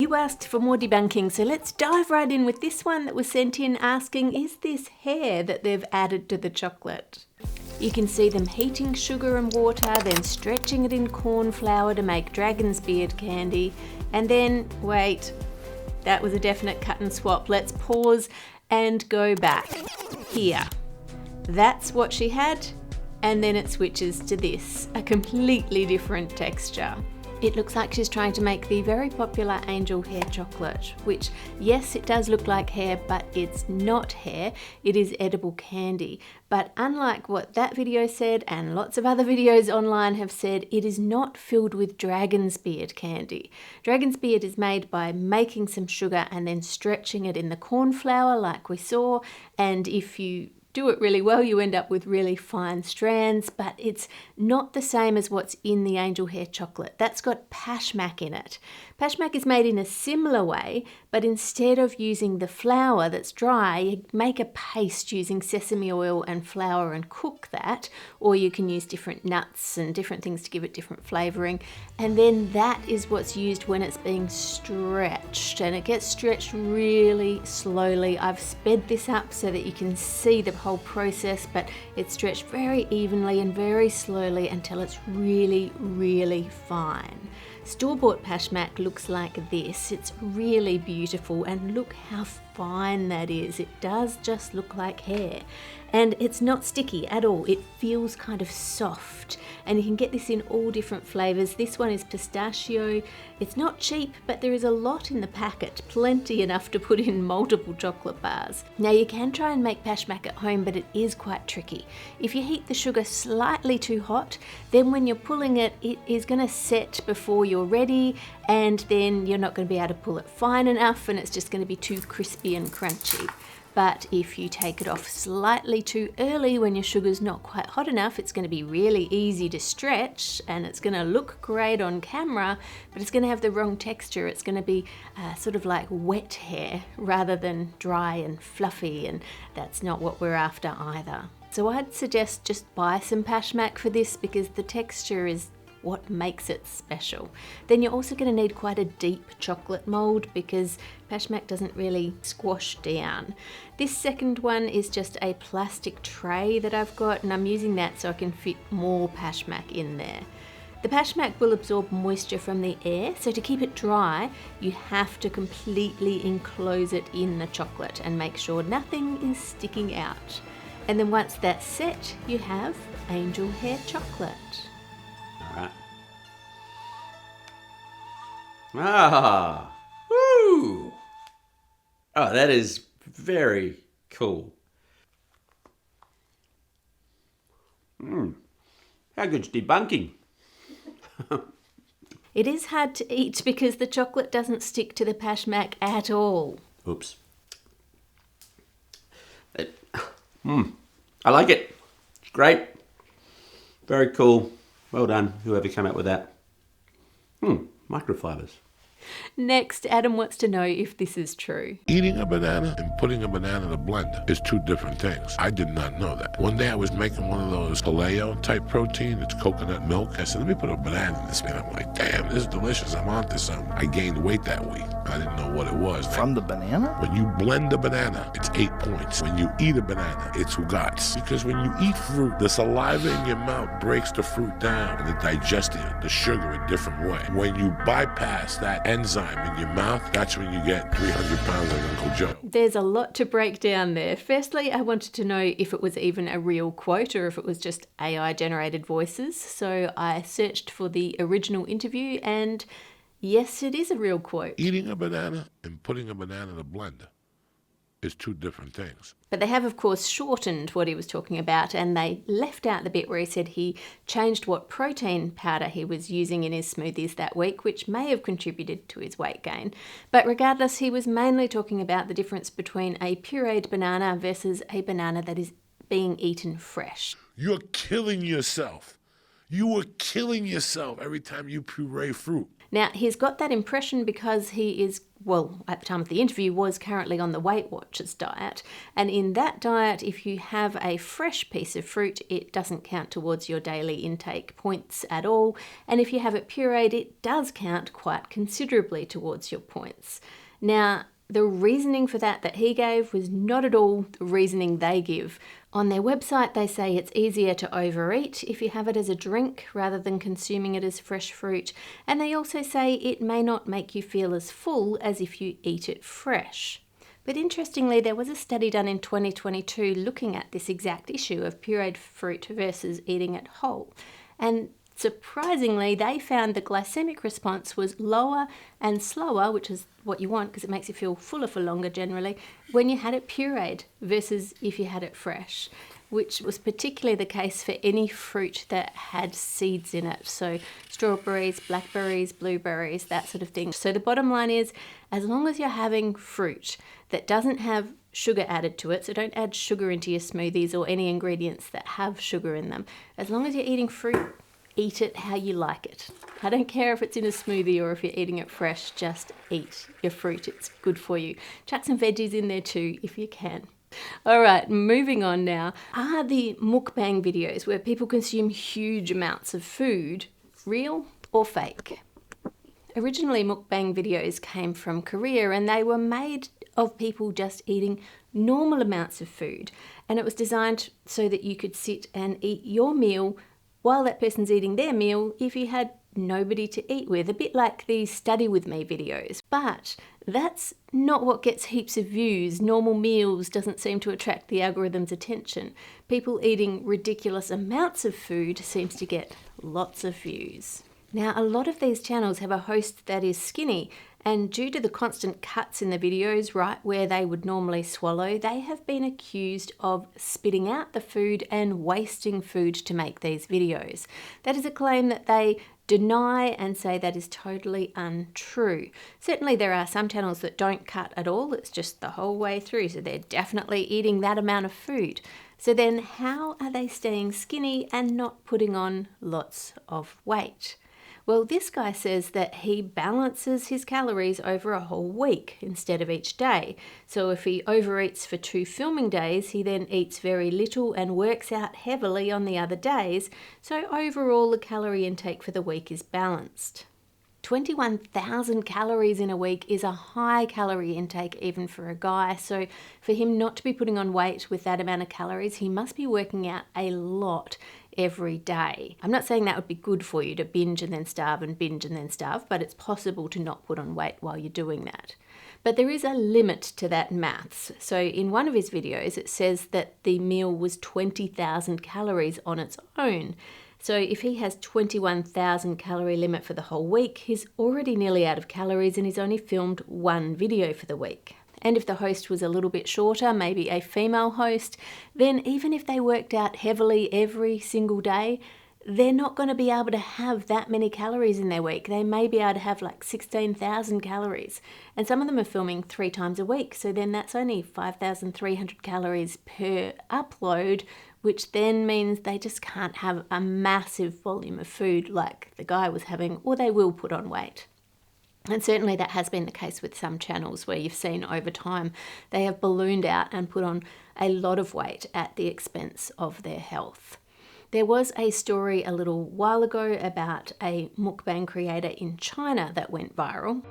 You asked for more debunking, so let's dive right in with this one that was sent in asking, is this hair that they've added to the chocolate? You can see them heating sugar and water, then stretching it in corn flour to make dragon's beard candy, and then, wait, that was a definite cut and swap. Let's pause and go back. Here. That's what she had, and then it switches to this, a completely different texture. It looks like she's trying to make the very popular angel hair chocolate, which, yes, it does look like hair, but it's not hair, it is edible candy. But unlike what that video said, and lots of other videos online have said, it is not filled with dragon's beard candy. Dragon's beard is made by making some sugar and then stretching it in the corn flour like we saw, and if you do it really well, you end up with really fine strands, but it's not the same as what's in the angel hair chocolate. That's got pashmak in it. Pashmak is made in a similar way, but instead of using the flour that's dry, you make a paste using sesame oil and flour and cook that, or you can use different nuts and different things to give it different flavouring, and then that is what's used when it's being stretched, and it gets stretched really slowly. I've sped this up so that you can see the whole process, but it's stretched very evenly and very slowly until it's really, really fine. Store-bought pashmak looks like this. It's really beautiful, and look how fine that is. It does just look like hair, and it's not sticky at all. It feels kind of soft, and you can get this in all different flavors. This one is pistachio. It's not cheap, but there is a lot in the packet, plenty enough to put in multiple chocolate bars. Now you can try and make pashmak at home, but it is quite tricky. If you heat the sugar slightly too hot, then when you're pulling it, it is going to set before you're ready, and then you're not going to be able to pull it fine enough, and it's just going to be too crispy and crunchy. But if you take it off slightly too early when your sugar's not quite hot enough, it's going to be really easy to stretch, and it's going to look great on camera, but it's going to have the wrong texture. It's going to be sort of like wet hair rather than dry and fluffy, and that's not what we're after either. So I'd suggest just buy some pashmak for this, because the texture is what makes it special. Then you're also going to need quite a deep chocolate mold, because pashmak doesn't really squash down. This second one is just a plastic tray that I've got, and I'm using that so I can fit more pashmak in there. The pashmak will absorb moisture from the air, so to keep it dry, you have to completely enclose it in the chocolate and make sure nothing is sticking out. And then once that's set, you have angel hair chocolate. Alright. Ah! Woo! Oh, that is very cool. How good's debunking? It is hard to eat because the chocolate doesn't stick to the pashmak at all. Oops. I like it. It's great. Very cool. Well done, whoever came up with that. Microfibers. Next, Adam wants to know if this is true. Eating a banana and putting a banana in a blender is two different things. I did not know that. One day I was making one of those paleo type protein. It's coconut milk. I said, let me put a banana in this, man. I'm like, damn, this is delicious. I'm onto something. I gained weight that week. I didn't know what it was. From the banana? When you blend a banana, it's 8 points. When you eat a banana, it's guts. Because when you eat fruit, the saliva in your mouth breaks the fruit down and it digests the sugar a different way. When you bypass that enzyme in your mouth, that's when you get 300 pounds like Uncle Joe. There's a lot to break down there. Firstly, I wanted to know if it was even a real quote or if it was just AI generated voices. So I searched for the original interview, and yes, it is a real quote. Eating a banana and putting a banana in a blender is two different things. But they have, of course, shortened what he was talking about, and they left out the bit where he said he changed what protein powder he was using in his smoothies that week, which may have contributed to his weight gain. But regardless, he was mainly talking about the difference between a pureed banana versus a banana that is being eaten fresh. You're killing yourself. You are killing yourself every time you puree fruit. Now, he's got that impression because he is, well, at the time of the interview, was currently on the Weight Watchers diet. And in that diet, if you have a fresh piece of fruit, it doesn't count towards your daily intake points at all. And if you have it pureed, it does count quite considerably towards your points. Now, the reasoning for that he gave was not at all the reasoning they give. On their website, they say it's easier to overeat if you have it as a drink rather than consuming it as fresh fruit. And they also say it may not make you feel as full as if you eat it fresh. But interestingly, there was a study done in 2022 looking at this exact issue of pureed fruit versus eating it whole. And surprisingly, they found the glycemic response was lower and slower, which is what you want because it makes you feel fuller for longer generally, when you had it pureed versus if you had it fresh, which was particularly the case for any fruit that had seeds in it. So strawberries, blackberries, blueberries, that sort of thing. So the bottom line is, as long as you're having fruit that doesn't have sugar added to it, so don't add sugar into your smoothies or any ingredients that have sugar in them. As long as you're eating fruit, eat it how you like it. I don't care if it's in a smoothie or if you're eating it fresh, just eat your fruit. It's good for you. Chuck some veggies in there too if you can. All right, moving on now. Are the mukbang videos where people consume huge amounts of food real or fake? Originally, mukbang videos came from Korea and they were made of people just eating normal amounts of food. And it was designed so that you could sit and eat your meal while that person's eating their meal if you had nobody to eat with, a bit like the Study With Me videos. But that's not what gets heaps of views. Normal meals doesn't seem to attract the algorithm's attention. People eating ridiculous amounts of food seems to get lots of views. Now, a lot of these channels have a host that is skinny, and due to the constant cuts in the videos right where they would normally swallow, they have been accused of spitting out the food and wasting food to make these videos. That is a claim that they deny and say that is totally untrue. Certainly there are some channels that don't cut at all, it's just the whole way through, so they're definitely eating that amount of food. So then how are they staying skinny and not putting on lots of weight? Well, this guy says that he balances his calories over a whole week instead of each day. So if he overeats for 2 filming days, he then eats very little and works out heavily on the other days. So overall, the calorie intake for the week is balanced. 21,000 calories in a week is a high calorie intake even for a guy. So for him not to be putting on weight with that amount of calories, he must be working out a lot every day. I'm not saying that would be good for you to binge and then starve and binge and then starve, but it's possible to not put on weight while you're doing that. But there is a limit to that maths. So in one of his videos, it says that the meal was 20,000 calories on its own. So if he has 21,000 calorie limit for the whole week, he's already nearly out of calories and he's only filmed 1 video for the week. And if the host was a little bit shorter, maybe a female host, then even if they worked out heavily every single day, they're not going to be able to have that many calories in their week. They may be able to have like 16,000 calories. And some of them are filming 3 times a week. So then that's only 5,300 calories per upload, which then means they just can't have a massive volume of food like the guy was having, or they will put on weight. And certainly that has been the case with some channels where you've seen over time they have ballooned out and put on a lot of weight at the expense of their health. There was a story a little while ago about a mukbang creator in China that went viral.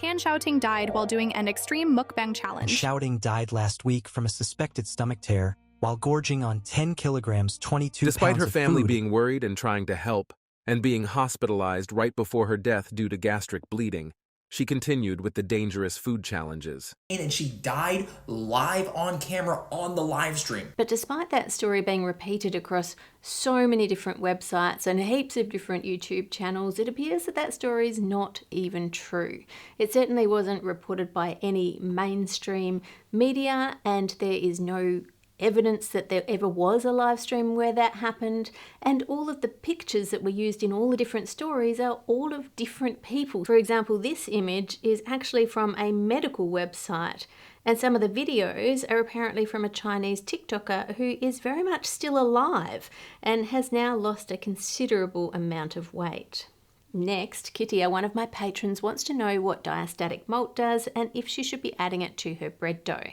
Han Xiaoting died while doing an extreme mukbang challenge. Xiaoting died last week from a suspected stomach tear while gorging on 10 kilograms, 22 Despite pounds her of family food. being worried and trying to help, and being hospitalized right before her death due to gastric bleeding, she continued with the dangerous food challenges. And she died live on camera on the live stream. But despite that story being repeated across so many different websites and heaps of different YouTube channels, it appears that that story is not even true. It certainly wasn't reported by any mainstream media, and there is no evidence that there ever was a live stream where that happened, and all of the pictures that were used in all the different stories are all of different people. For example, this image is actually from a medical website, and some of the videos are apparently from a Chinese TikToker who is very much still alive and has now lost a considerable amount of weight. Next, Kitty, one of my patrons, wants to know what diastatic malt does and if she should be adding it to her bread dough.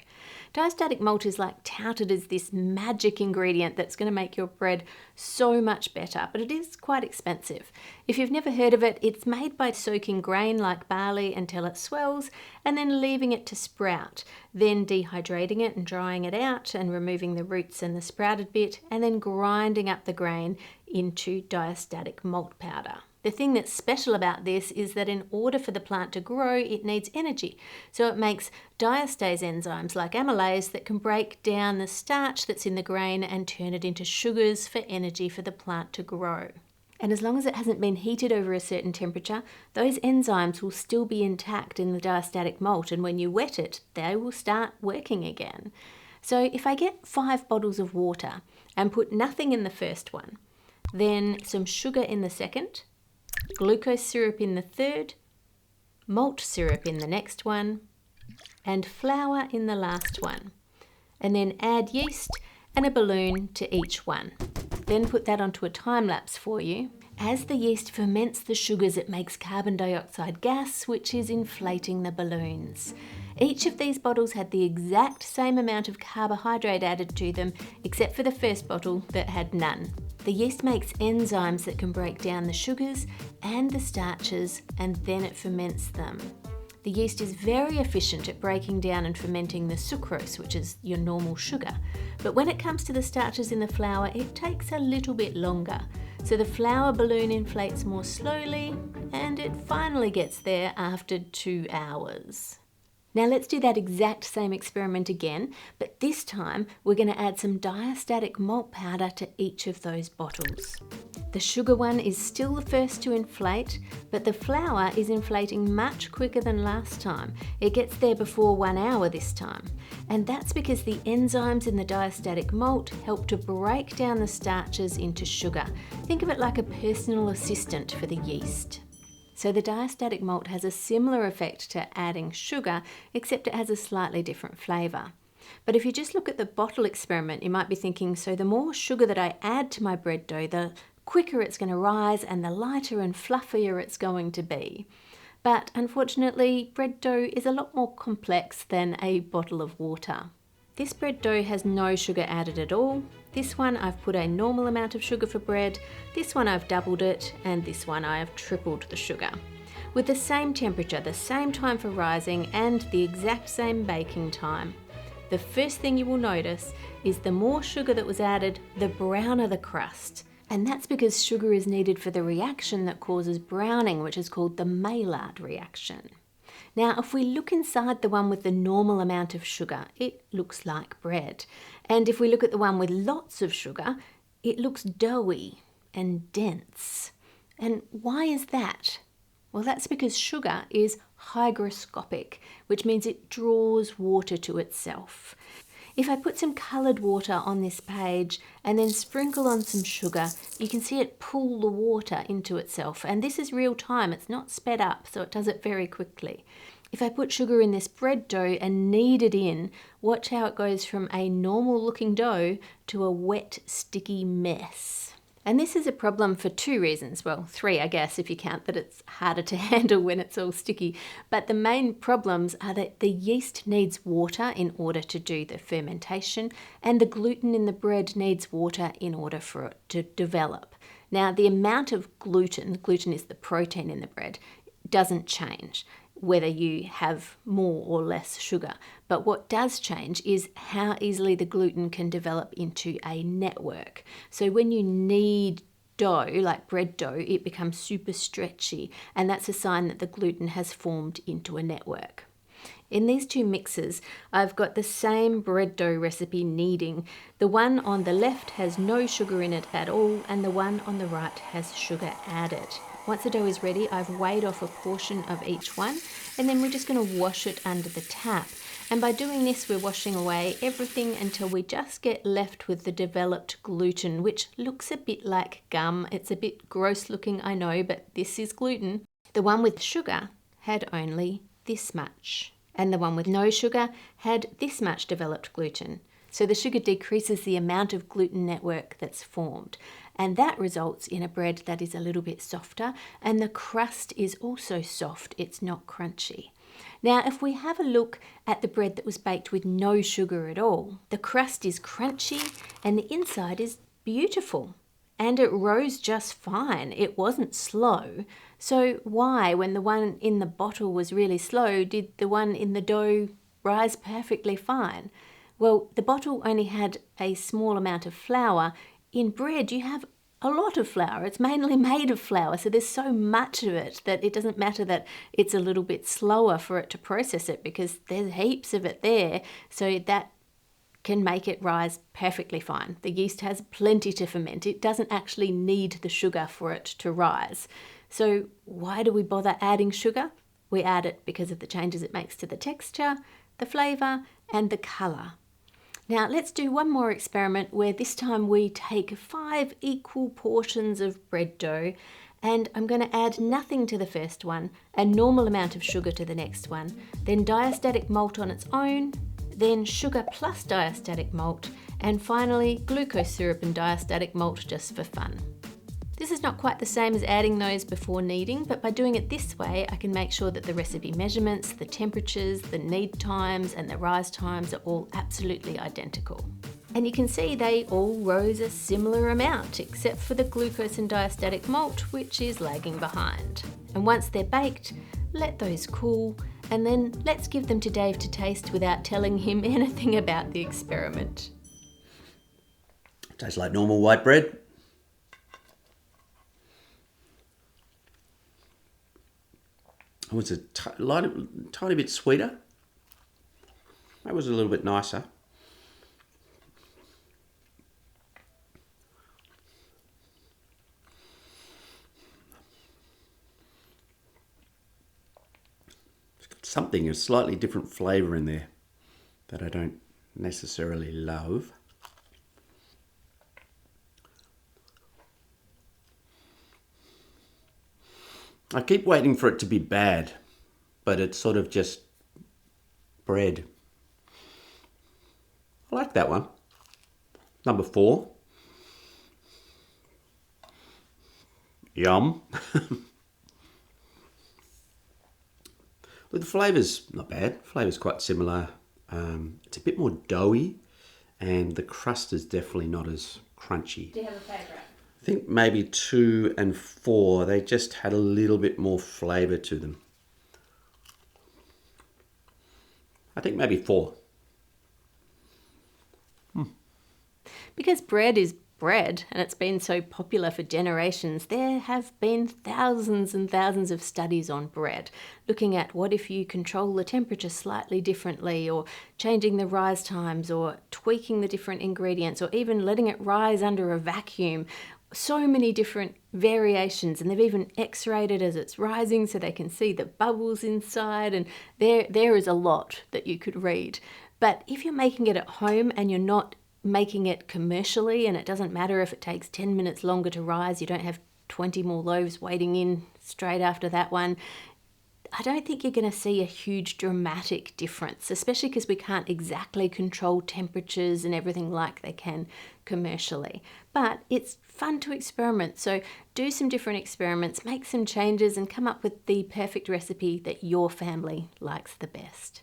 Diastatic malt is like touted as this magic ingredient that's going to make your bread so much better, but it is quite expensive. If you've never heard of it, it's made by soaking grain like barley until it swells and then leaving it to sprout, then dehydrating it and drying it out and removing the roots and the sprouted bit, and then grinding up the grain into diastatic malt powder. The thing that's special about this is that in order for the plant to grow, it needs energy. So it makes diastase enzymes like amylase that can break down the starch that's in the grain and turn it into sugars for energy for the plant to grow. And as long as it hasn't been heated over a certain temperature, those enzymes will still be intact in the diastatic malt, and when you wet it, they will start working again. So if I get 5 bottles of water and put nothing in the first one, then some sugar in the second, glucose syrup in the third, malt syrup in the next one, and flour in the last one. And then add yeast and a balloon to each one. Then put that onto a time lapse for you. As the yeast ferments the sugars, it makes carbon dioxide gas, which is inflating the balloons. Each of these bottles had the exact same amount of carbohydrate added to them, except for the first bottle that had none. The yeast makes enzymes that can break down the sugars and the starches, and then it ferments them. The yeast is very efficient at breaking down and fermenting the sucrose, which is your normal sugar. But when it comes to the starches in the flour, it takes a little bit longer. So the flour balloon inflates more slowly, and it finally gets there after 2 hours. Now let's do that exact same experiment again, but this time we're going to add some diastatic malt powder to each of those bottles. The sugar one is still the first to inflate, but the flour is inflating much quicker than last time. It gets there before 1 hour this time. And that's because the enzymes in the diastatic malt help to break down the starches into sugar. Think of it like a personal assistant for the yeast. So the diastatic malt has a similar effect to adding sugar, except it has a slightly different flavour. But if you just look at the bottle experiment, you might be thinking, so the more sugar that I add to my bread dough, the quicker it's going to rise and the lighter and fluffier it's going to be. But unfortunately, bread dough is a lot more complex than a bottle of water. This bread dough has no sugar added at all. This one I've put a normal amount of sugar for bread, this one I've doubled it, and this one I have tripled the sugar. With the same temperature, the same time for rising, and the exact same baking time. The first thing you will notice is the more sugar that was added, the browner the crust. And that's because sugar is needed for the reaction that causes browning, which is called the Maillard reaction. Now, if we look inside the one with the normal amount of sugar, it looks like bread. And if we look at the one with lots of sugar, it looks doughy and dense. And why is that? Well, that's because sugar is hygroscopic, which means it draws water to itself. If I put some coloured water on this page and then sprinkle on some sugar, you can see it pull the water into itself. And this is real time, it's not sped up, so it does it very quickly. If I put sugar in this bread dough and knead it in, watch how it goes from a normal looking dough to a wet, sticky mess. And this is a problem for 2 reasons. Well, 3, I guess, if you count that it's harder to handle when it's all sticky. But the main problems are that the yeast needs water in order to do the fermentation, and the gluten in the bread needs water in order for it to develop. Now, the amount of gluten is the protein in the bread, doesn't change whether you have more or less sugar. But what does change is how easily the gluten can develop into a network. So when you knead dough, like bread dough, it becomes super stretchy, and that's a sign that the gluten has formed into a network. In these 2 mixes, I've got the same bread dough recipe kneading. The one on the left has no sugar in it at all, and the one on the right has sugar added. Once the dough is ready, I've weighed off a portion of each one, and then we're just going to wash it under the tap. And by doing this, we're washing away everything until we just get left with the developed gluten, which looks a bit like gum. It's a bit gross looking, I know, but this is gluten. The one with sugar had only this much, and the one with no sugar had this much developed gluten. So the sugar decreases the amount of gluten network that's formed. And that results in a bread that is a little bit softer, and the crust is also soft, it's not crunchy. Now, if we have a look at the bread that was baked with no sugar at all, the crust is crunchy and the inside is beautiful. And it rose just fine. It wasn't slow. So why, when the one in the bottle was really slow, did the one in the dough rise perfectly fine? Well, the bottle only had a small amount of flour. In bread, you have a lot of flour. It's mainly made of flour, so there's so much of it that it doesn't matter that it's a little bit slower for it to process it, because there's heaps of it there, so that can make it rise perfectly fine. The yeast has plenty to ferment. It doesn't actually need the sugar for it to rise. So why do we bother adding sugar? We add it because of the changes it makes to the texture, the flavour, and the colour. Now let's do one more experiment where this time we take 5 equal portions of bread dough, and I'm going to add nothing to the first one, a normal amount of sugar to the next one, then diastatic malt on its own, then sugar plus diastatic malt, and finally glucose syrup and diastatic malt just for fun. This is not quite the same as adding those before kneading, but by doing it this way, I can make sure that the recipe measurements, the temperatures, the knead times, and the rise times are all absolutely identical. And you can see they all rose a similar amount, except for the glucose and diastatic malt, which is lagging behind. And once they're baked, let those cool, and then let's give them to Dave to taste without telling him anything about the experiment. Tastes like normal white bread. Oh, it's a tiny bit sweeter. That was a little bit nicer. It's got something, a slightly different flavour in there that I don't necessarily love. I keep waiting for it to be bad, but it's sort of just bread. I like that one. Number 4. Yum. But the flavour's not bad. Flavour's quite similar. It's a bit more doughy, and the crust is definitely not as crunchy. Do you have a favourite? I think maybe 2 and 4, they just had a little bit more flavour to them. I think maybe 4. Because bread is bread, and it's been so popular for generations, there have been thousands and thousands of studies on bread, looking at what if you control the temperature slightly differently, or changing the rise times, or tweaking the different ingredients, or even letting it rise under a vacuum. So many different variations, and they've even x-rayed it as it's rising so they can see the bubbles inside, and there is a lot that you could read. But if you're making it at home and you're not making it commercially, and it doesn't matter if it takes 10 minutes longer to rise, you don't have 20 more loaves waiting in straight after that one, I don't think you're going to see a huge dramatic difference, especially because we can't exactly control temperatures and everything like they can commercially. But it's fun to experiment, so do some different experiments, make some changes, and come up with the perfect recipe that your family likes the best.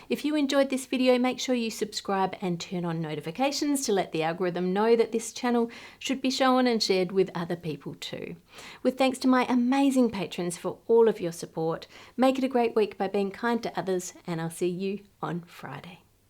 If you enjoyed this video, make sure you subscribe and turn on notifications to let the algorithm know that this channel should be shown and shared with other people too. With thanks to my amazing patrons for all of your support, make it a great week by being kind to others, and I'll see you on Friday.